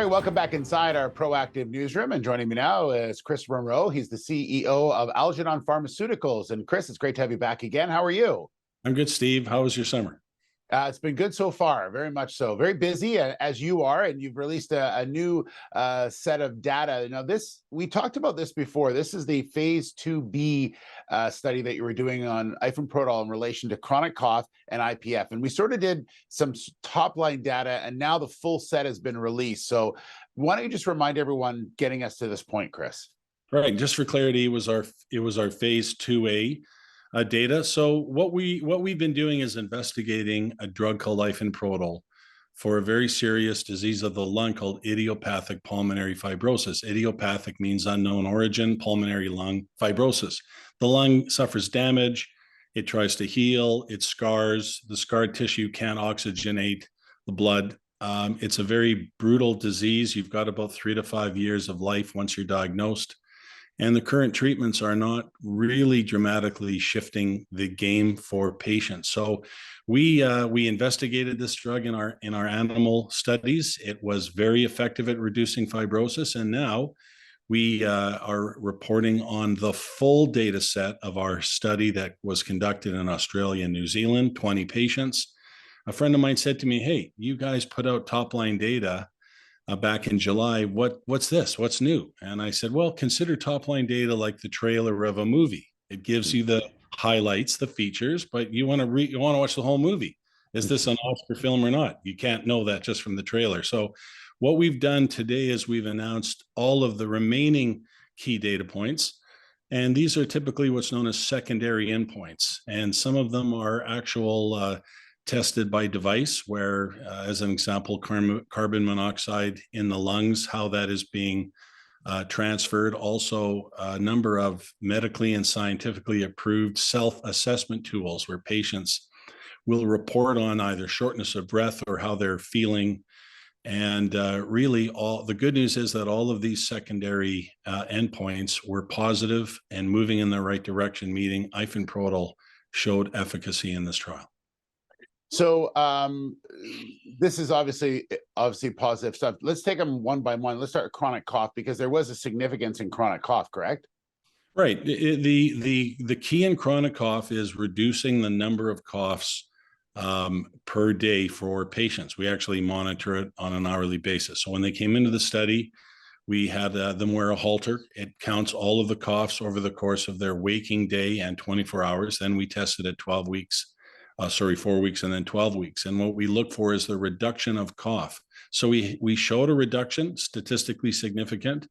right, welcome back inside our proactive newsroom. And joining me now is Chris Monroe. He's the CEO of Algernon Pharmaceuticals. And Chris, it's great to have you back again. How are you? I'm good, Steve. How was your summer? It's been good so far, very much so. Very busy as you are, and you've released a new set of data. Now, we talked about this before. This is the phase 2B study that you were doing on ifenprodol in relation to chronic cough and IPF. And we sort of did some top-line data, and now the full set has been released. So why don't you just remind everyone getting us to this point, Chris? Right. Just for clarity, it was our phase 2A data. So what we've been doing is investigating a drug called ifenprodol for a very serious disease of the lung called idiopathic pulmonary fibrosis. Idiopathic means unknown origin, pulmonary lung fibrosis. The lung suffers damage, it tries to heal, it scars, the scarred tissue can't oxygenate the blood. It's a very brutal disease. You've got about 3 to 5 years of life once you're diagnosed. And the current treatments are not really dramatically shifting the game for patients. So we investigated this drug in our animal studies. It was very effective at reducing fibrosis, and now we are reporting on the full data set of our study that was conducted in Australia and New Zealand, 20 patients. A friend of mine said to me, "Hey, you guys put out top-line data back in July. What's this? What's new?" And I said, well, consider top-line data like the trailer of a movie. It gives you the highlights, the features, but you want to watch the whole movie. Is this an Oscar film or not? You can't know that just from the trailer. So what we've done today is we've announced all of the remaining key data points. And these are typically what's known as secondary endpoints. And some of them are actual tested by device, where, as an example, carbon monoxide in the lungs, how that is being transferred. Also, a number of medically and scientifically approved self-assessment tools where patients will report on either shortness of breath or how they're feeling. And really, the good news is that all of these secondary endpoints were positive and moving in the right direction, meaning ifenprodol showed efficacy in this trial. So this is obviously positive stuff. Let's take them one by one. Let's start with chronic cough, because there was a significance in chronic cough, correct? Right. The key in chronic cough is reducing the number of coughs per day for patients. We actually monitor it on an hourly basis. So when they came into the study, we had them wear a Holter. It counts all of the coughs over the course of their waking day and 24 hours. Then we tested at 4 weeks and then 12 weeks. And what we look for is the reduction of cough. So we showed a reduction, statistically significant,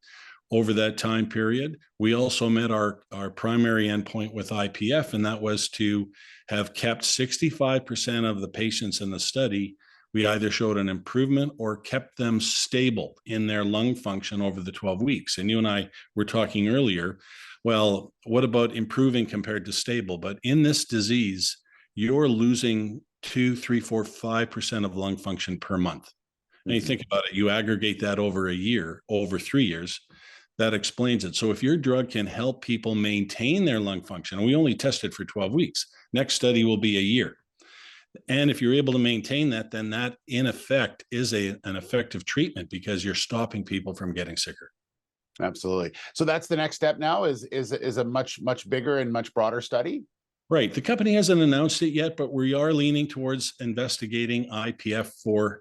over that time period. We also met our primary endpoint with IPF, and that was to have kept 65% of the patients in the study. We either showed an improvement or kept them stable in their lung function over the 12 weeks. And you and I were talking earlier, well, what about improving compared to stable? But in this disease, you're losing 2, 3, 4, 5% of lung function per month. And you think about it, you aggregate that over a year, over 3 years, that explains it. So if your drug can help people maintain their lung function, and we only tested for 12 weeks, next study will be a year. And if you're able to maintain that, then that in effect is an effective treatment, because you're stopping people from getting sicker. Absolutely. So that's the next step now, is a much bigger and much broader study. Right. The company hasn't announced it yet, but we are leaning towards investigating ifenprodol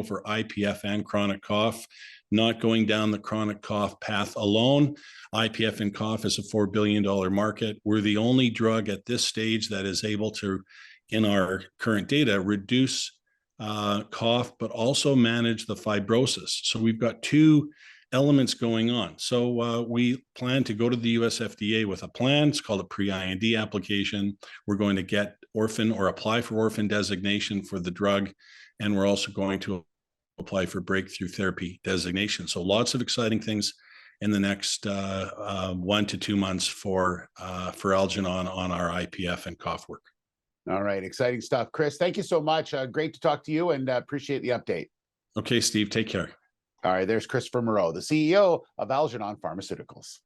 for IPF and chronic cough, not going down the chronic cough path alone. IPF and cough is a $4 billion market. We're the only drug at this stage that is able to, in our current data, reduce cough, but also manage the fibrosis. So we've got two elements going on. So we plan to go to the US FDA with a plan. It's called a pre-IND application. We're going to get orphan or apply for orphan designation for the drug. And we're also going to apply for breakthrough therapy designation. So lots of exciting things in the next 1 to 2 months for Algernon on our IPF and cough work. All right. Exciting stuff. Chris, thank you so much. Great to talk to you, and appreciate the update. Okay, Steve, take care. All right, there's Christopher Monroe, the CEO of Algernon Pharmaceuticals.